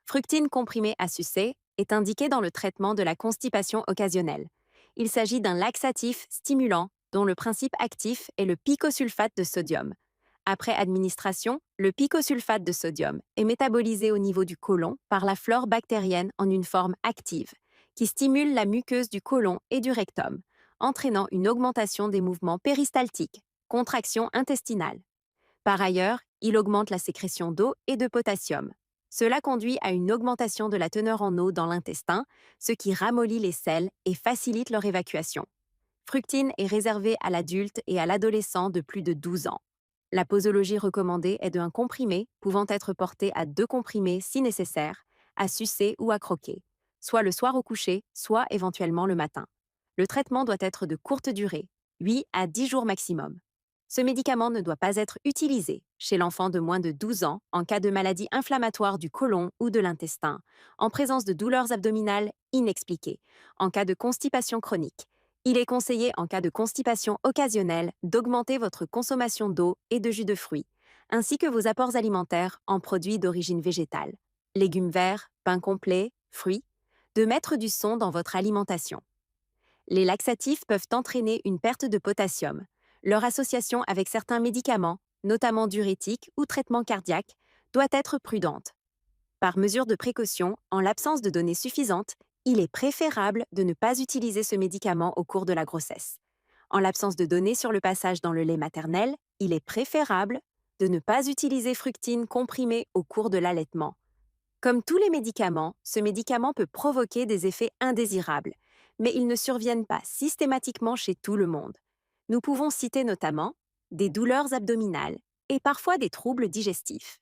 Fructine comprimée à sucer est indiqué dans le traitement de la constipation occasionnelle. Il s'agit d'un laxatif stimulant dont le principe actif est le picosulfate de sodium. Après administration, le picosulfate de sodium est métabolisé au niveau du côlon par la flore bactérienne en une forme active, qui stimule la muqueuse du côlon et du rectum, entraînant une augmentation des mouvements péristaltiques, contraction intestinale. Par ailleurs, il augmente la sécrétion d'eau et de potassium. Cela conduit à une augmentation de la teneur en eau dans l'intestin, ce qui ramollit les selles et facilite leur évacuation. Fructine est réservée à l'adulte et à l'adolescent de plus de 12 ans. La posologie recommandée est d'un comprimé pouvant être porté à 2 comprimés si nécessaire, à sucer ou à croquer, soit le soir au coucher, soit éventuellement le matin. Le traitement doit être de courte durée, 8 à 10 jours maximum. Ce médicament ne doit pas être utilisé chez l'enfant de moins de 12 ans en cas de maladie inflammatoire du côlon ou de l'intestin, en présence de douleurs abdominales inexpliquées, en cas de constipation chronique. Il est conseillé en cas de constipation occasionnelle d'augmenter votre consommation d'eau et de jus de fruits, ainsi que vos apports alimentaires en produits d'origine végétale, légumes verts, pain complet, fruits, de mettre du son dans votre alimentation. Les laxatifs peuvent entraîner une perte de potassium. Leur association avec certains médicaments, notamment diurétiques ou traitements cardiaques, doit être prudente. Par mesure de précaution, en l'absence de données suffisantes, il est préférable de ne pas utiliser ce médicament au cours de la grossesse. En l'absence de données sur le passage dans le lait maternel, il est préférable de ne pas utiliser fructine comprimée au cours de l'allaitement. Comme tous les médicaments, ce médicament peut provoquer des effets indésirables, mais ils ne surviennent pas systématiquement chez tout le monde. Nous pouvons citer notamment des douleurs abdominales et parfois des troubles digestifs.